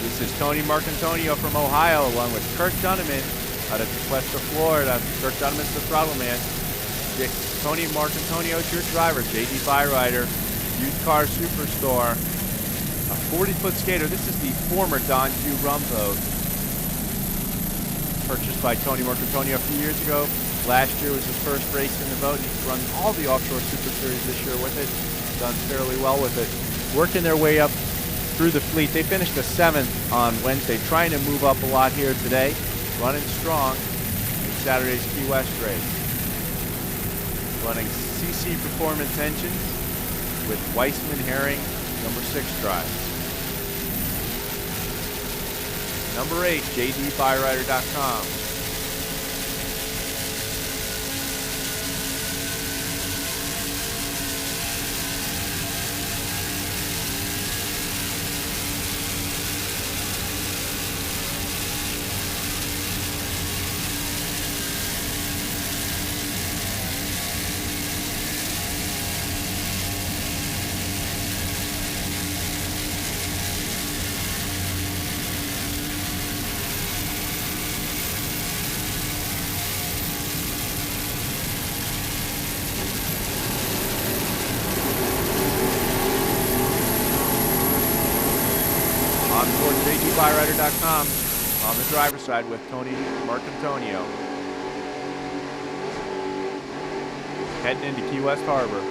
This is Tony Marcantonio from Ohio, along with Kurt Dunneman out of Cuesta, Florida. Kurt Dunneman's the throttle man. Tony Marcantonio is your driver. JD Byrider, used car superstore, a 40-foot skater. This is the former Don Q rum boat, purchased by Tony Marcantonio a few years ago. Last year was his first race in the boat. He's run all the Offshore Super Series this year with it. Done fairly well with it. Working their way up through the fleet. They finished the 7th on Wednesday, trying to move up a lot here today. Running strong in Saturday's Key West race. Running CC Performance engines with Weissman Herring number 6 drive. Number 8, jdbyrider.com. On board jdbyrider.com on the driver's side with Tony Marcantonio. Heading into Key West Harbor.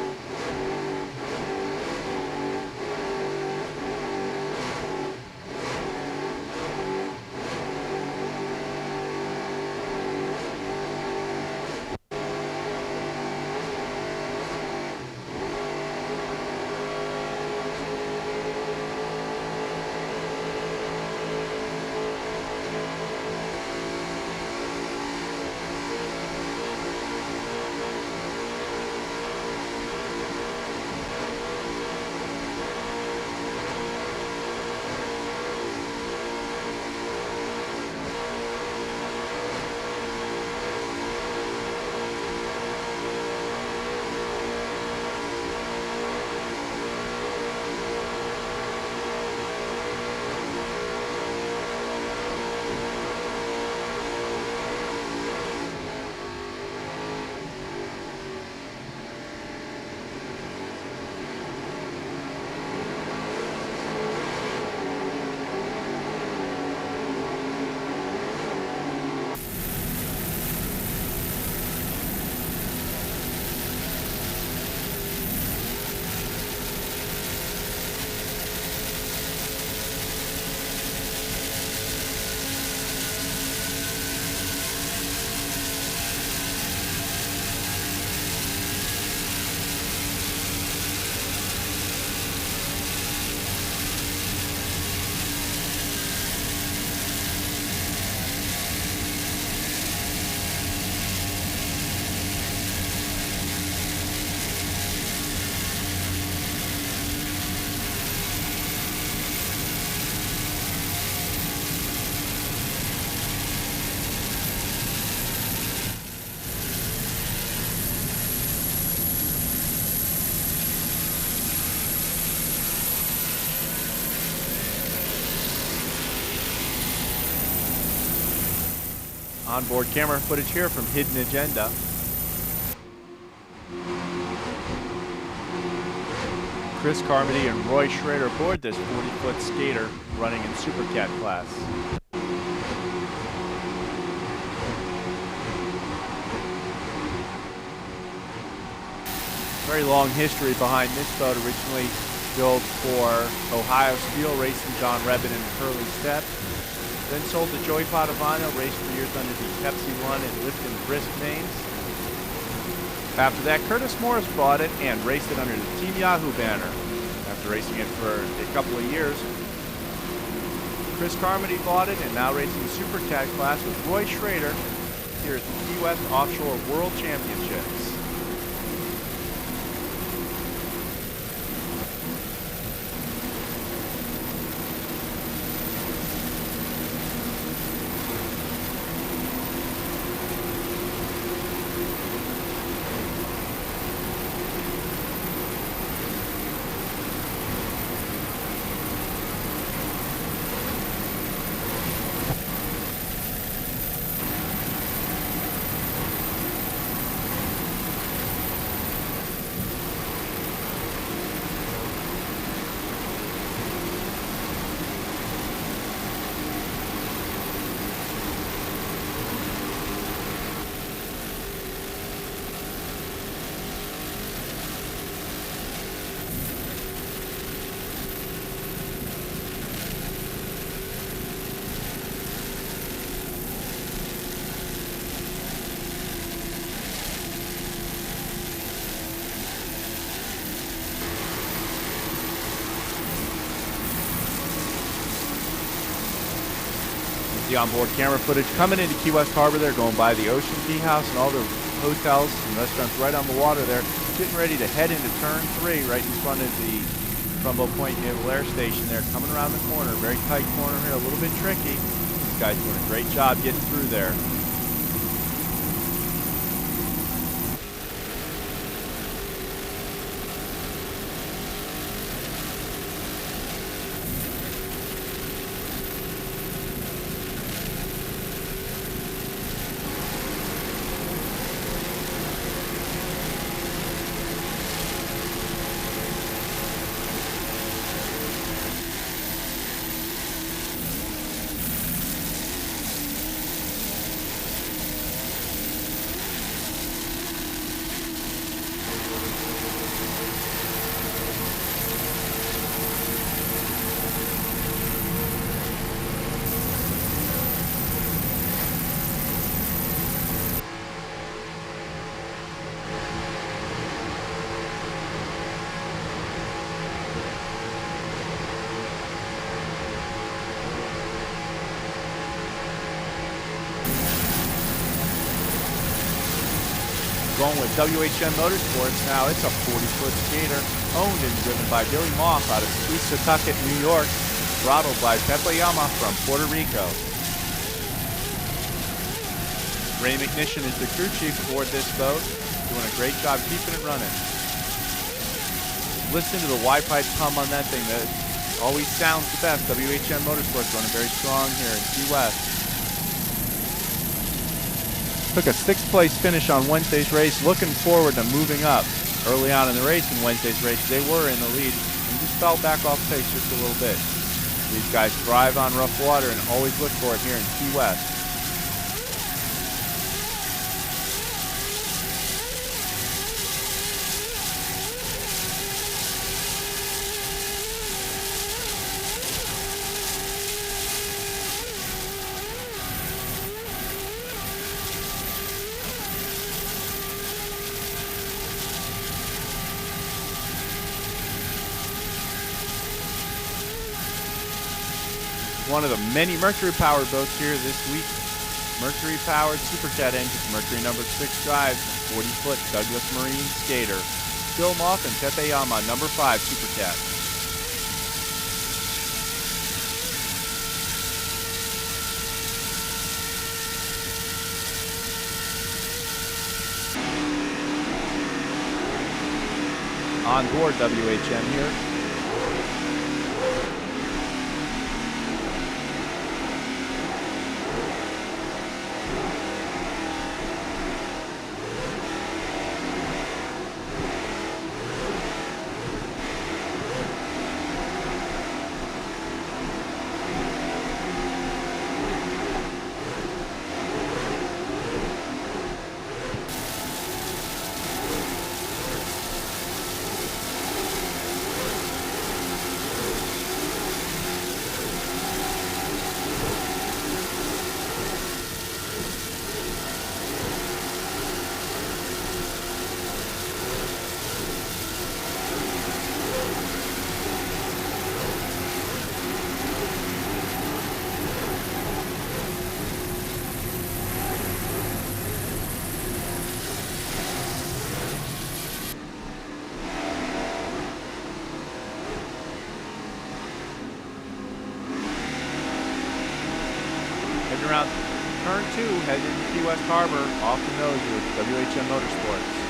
Onboard camera footage here from Hidden Agenda. Chris Carmody and Roy Schrader aboard this 40-foot skater running in Super Cat class. Very long history behind this boat, originally built for Ohio Steel, racing John Rebin and Curly Step. Then sold to Joey Padovano, raced for years under the Pepsi One and Lifton Brisk names. After that, Curtis Morris bought it and raced it under the Team Yahoo banner. After racing it for a couple of years, Chris Carmody bought it and now racing the Super Cat class with Roy Schrader here at the Key West Offshore World Championships. The onboard camera footage coming into Key West Harbor there, going by the Ocean Key House and all the hotels and restaurants right on the water there. Getting ready to head into turn 3 right in front of the Trumbo Point Naval Air Station there. Coming around the corner, very tight corner here, a little bit tricky. This guy's doing a great job getting through there. Going with WHM Motorsports now. It's a 40-foot skater, owned and driven by Billy Moff out of Squeezatucket, New York, throttled by Pepe Yama from Puerto Rico. Ray McNishan is the crew chief aboard this boat, doing a great job keeping it running. Listen to the Y-pipe hum on that thing. That always sounds the best. WHM Motorsports running very strong here in Key West. Took a 6th place finish on Wednesday's race, looking forward to moving up. Early on in the race, in Wednesday's race, they were in the lead and just fell back off pace just a little bit. These guys thrive on rough water and always look for it here in Key West. One of the many Mercury-powered boats here this week. Mercury-powered Supercat engines, Mercury number 6 drives, 40-foot Douglas Marine skater. Bill Moff and Pepe Yama, number 5 Supercat. On board WHM here. Around turn 2, heading into Key West Harbor, off the nose with WHM Motorsports.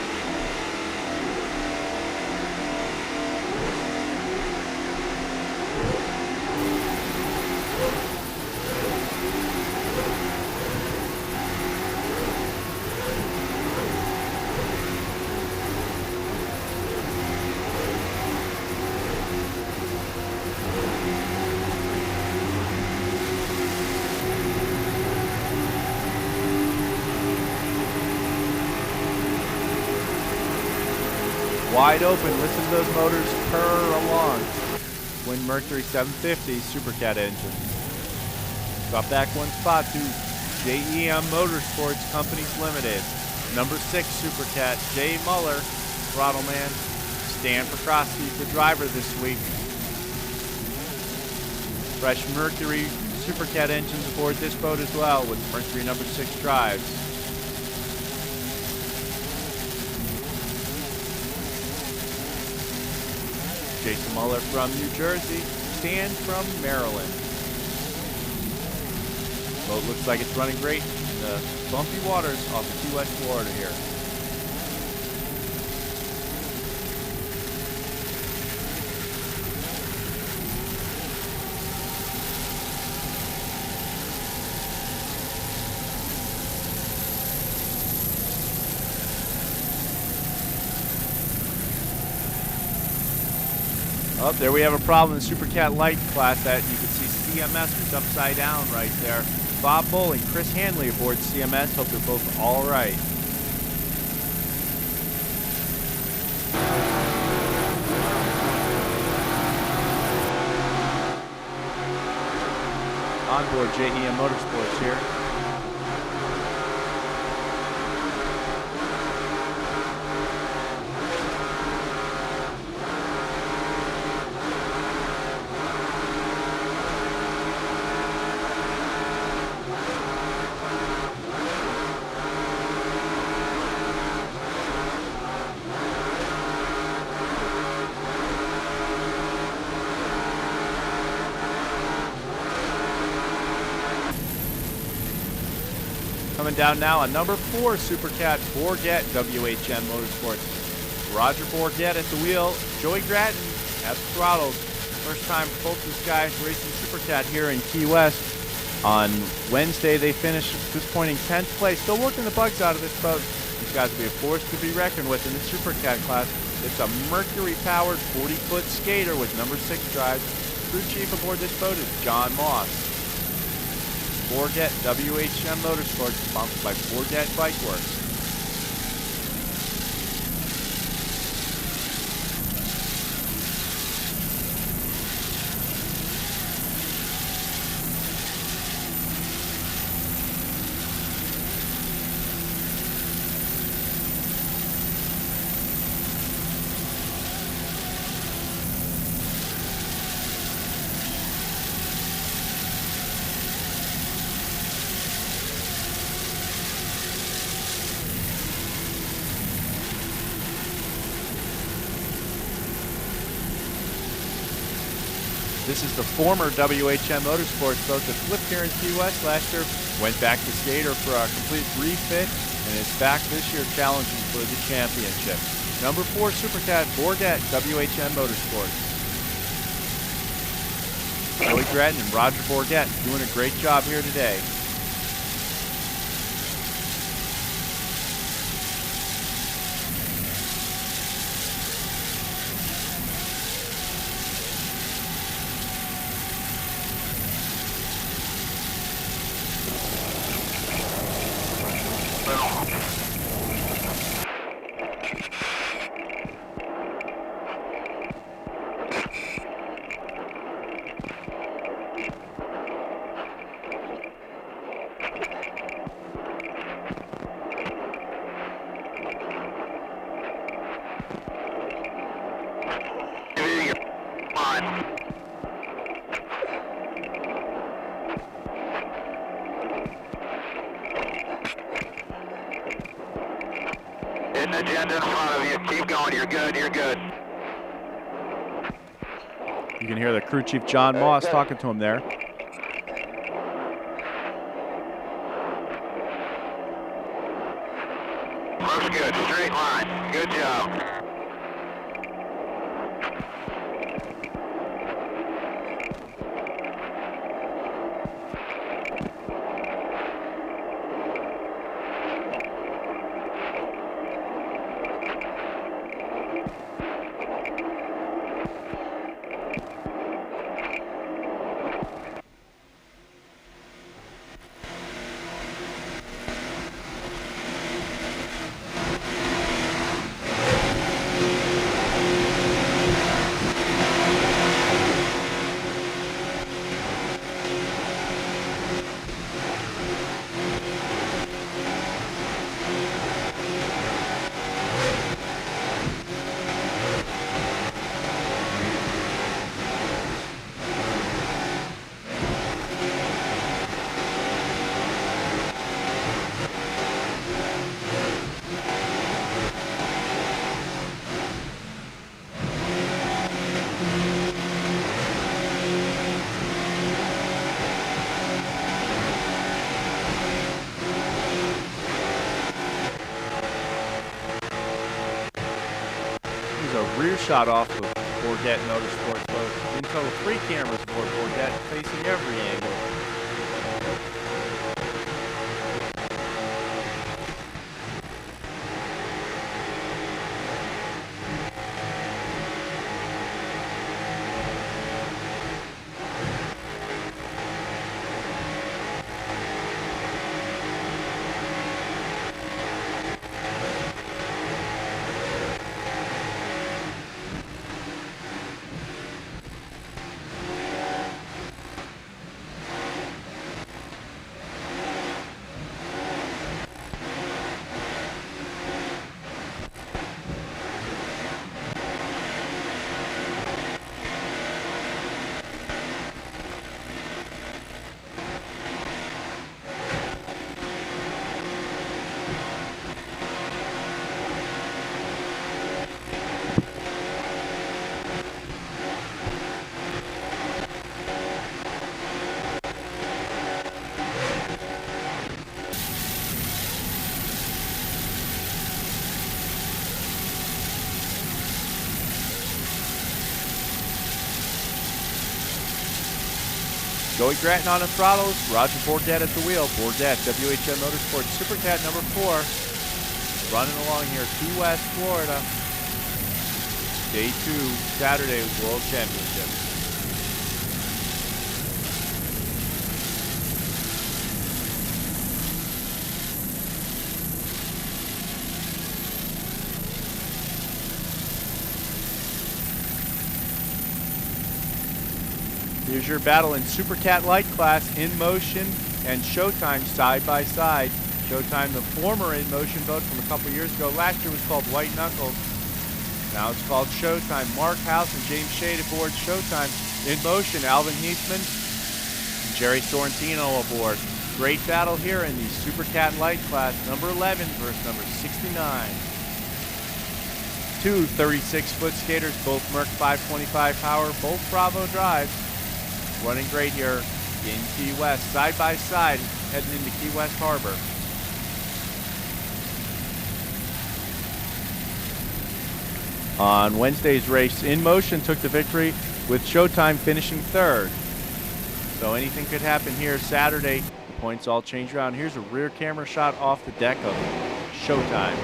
Wide open, listen to those motors purr along. Twin Mercury 750 Supercat engine. Drop back one spot to JEM Motorsports Companies Limited. Number 6 Supercat, Jay Muller, throttle man. Stan Prokosky, the driver this week. Fresh Mercury Supercat engines aboard this boat as well with Mercury number 6 drives. Jason Muller from New Jersey, Stan from Maryland. Boat looks like it's running great in the bumpy waters off of Key West, Florida here. Oh, there we have a problem in the Supercat Light class that you can see CMS is upside down right there. Bob Bull and Chris Hanley aboard CMS. Hope they're both all right. Onboard JEM Motorsports here. Coming down now on number 4 Supercat Bourget WHM Motorsports. Roger Bourget at the wheel, Joey Gratton at the throttles. First time for both these guys racing Supercat here in Key West. On Wednesday they finished disappointing 10th place. Still working the bugs out of this boat. These guys will be a force to be reckoned with in the Supercat class. It's a Mercury-powered 40-foot skater with number 6 drive. Crew chief aboard this boat is John Moss. Bourget WHM Motorsports, sponsored by Bourget Bike Works. This is the former WHM Motorsports boat that flipped here in Key West last year, went back to skater for a complete refit, and is back this year challenging for the championship. Number 4 Supercat Bourget WHM Motorsports. Joey Gratton and Roger Bourget doing a great job here today. Hidden agenda in front of you. Keep going. You're good. You're good. You can hear the crew chief John Moss talking to him there. Looks good. Straight line. Good job. rear shot off of Bourdette Motorsports boat. In total, 3 cameras aboard Bourdette facing every angle. Joey Gratton on the throttles, Roger Bourdette at the wheel. Bourdette, WHM Motorsports Supercat number 4. Running along here, Key West, Florida. Day 2, Saturday World Championship. Here's your battle in Supercat Light class, In Motion and Showtime side by side. Showtime, the former In Motion boat from a couple years ago. Last year was called White Knuckles. Now it's called Showtime. Mark House and James Shade aboard Showtime. In Motion, Alvin Heathman and Jerry Sorrentino aboard. Great battle here in the Supercat Light class. Number 11 versus number 69. Two 36-foot skaters, both Merc 525 power, both Bravo drives. Running great here in Key West, side by side, heading into Key West Harbor. On Wednesday's race, In Motion took the victory with Showtime finishing 3rd. So anything could happen here Saturday. The points all change around. Here's a rear camera shot off the deck of Showtime.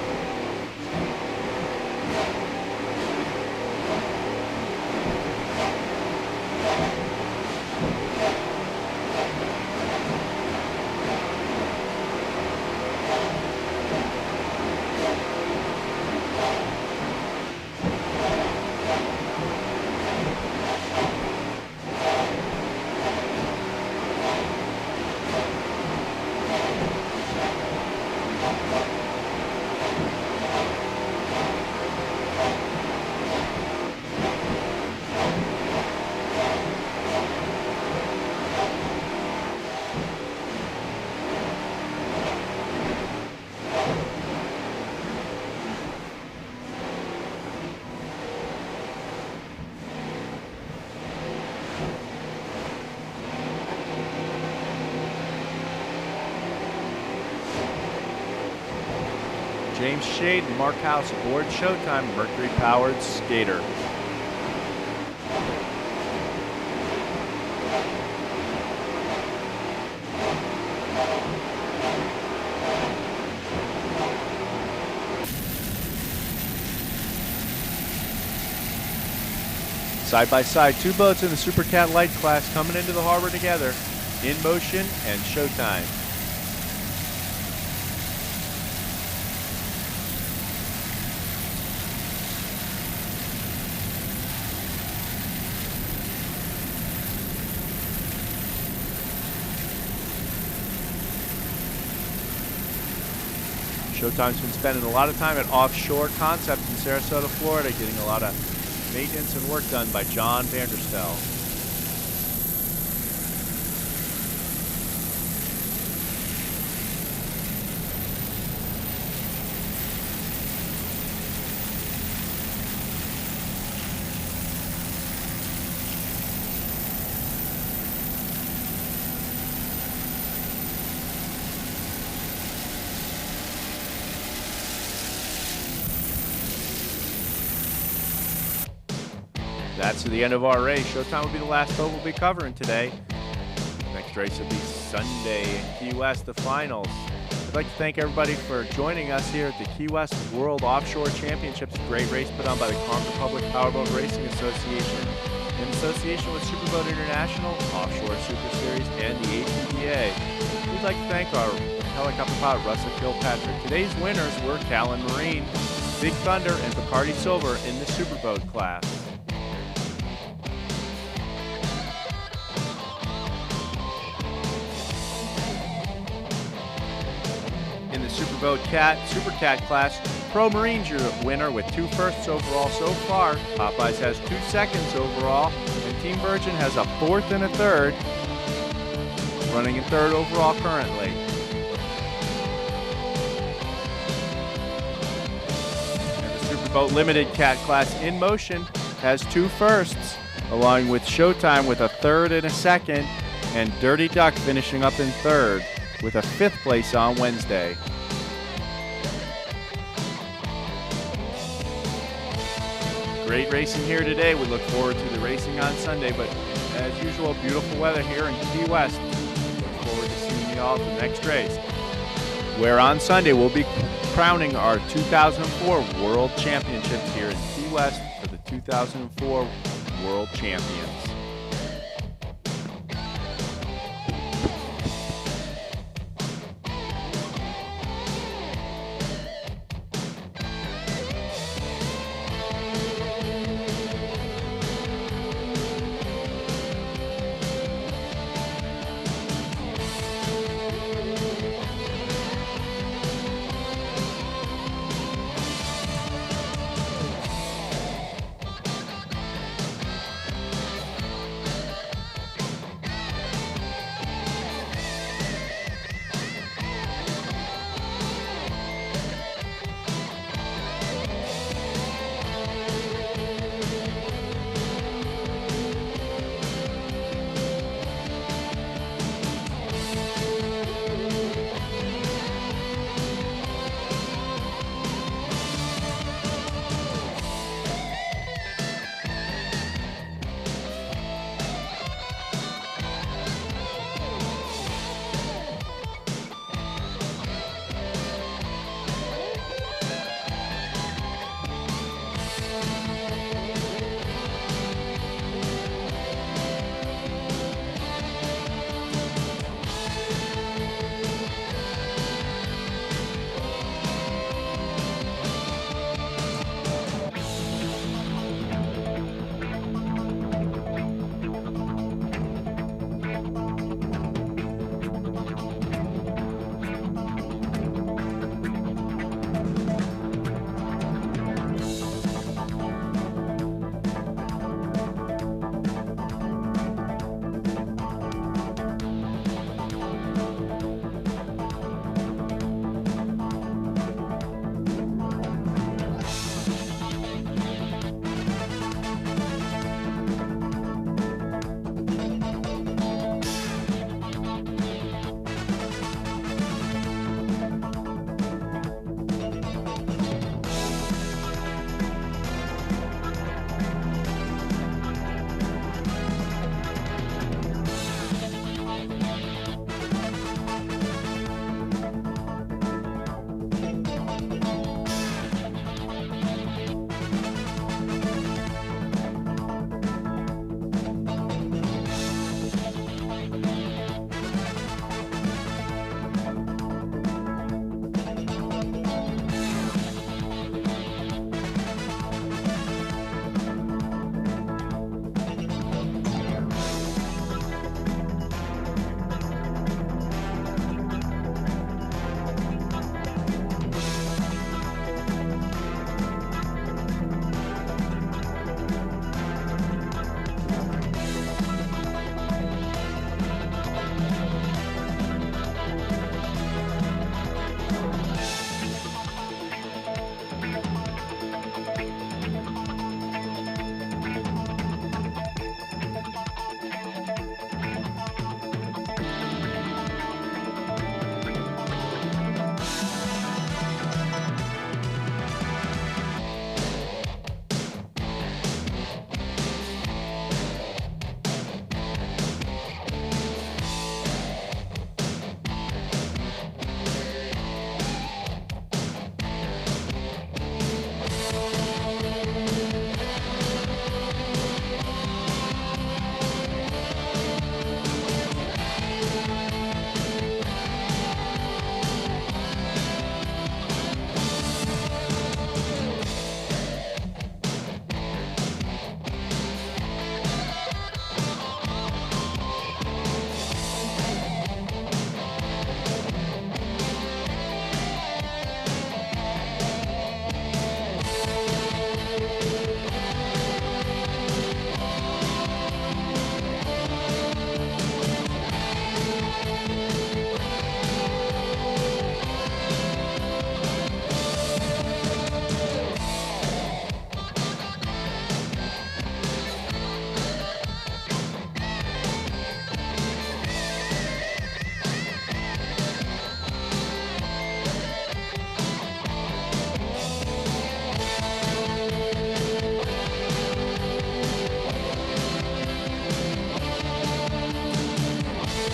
James Shade and Mark House aboard Showtime Mercury-powered skater. Side by side, 2 boats in the Supercat Light class coming into the harbor together. In Motion and Showtime. Showtime's been spending a lot of time at Offshore Concepts in Sarasota, Florida, getting a lot of maintenance and work done by John Vanderstel. That's the end of our race. Showtime will be the last boat we'll be covering today. Next race will be Sunday in Key West, the finals. I'd like to thank everybody for joining us here at the Key West World Offshore Championships. A great race put on by the Concord Public Powerboat Racing Association in association with Superboat International, Offshore Super Series, and the ATBA. We'd like to thank our helicopter pilot, Russell Kilpatrick. Today's winners were Callan Marine, Big Thunder, and Bacardi Silver in the Superboat class. In the Superboat Super Cat class, Pro Marine's your winner with 2 firsts overall so far. Popeyes has 2 seconds overall, and Team Virgin has a 4th and a 3rd, running in 3rd overall currently. And the Superboat Limited Cat class in motion has 2 firsts, along with Showtime with a 3rd and a 2nd, and Dirty Duck finishing up in 3rd with a 5th place on Wednesday. Great racing here today. We look forward to the racing on Sunday, but as usual, beautiful weather here in Key West. Look forward to seeing you all at the next race, where on Sunday we'll be crowning our 2004 World Championships here in Key West for the 2004 World Champions.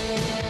Bye.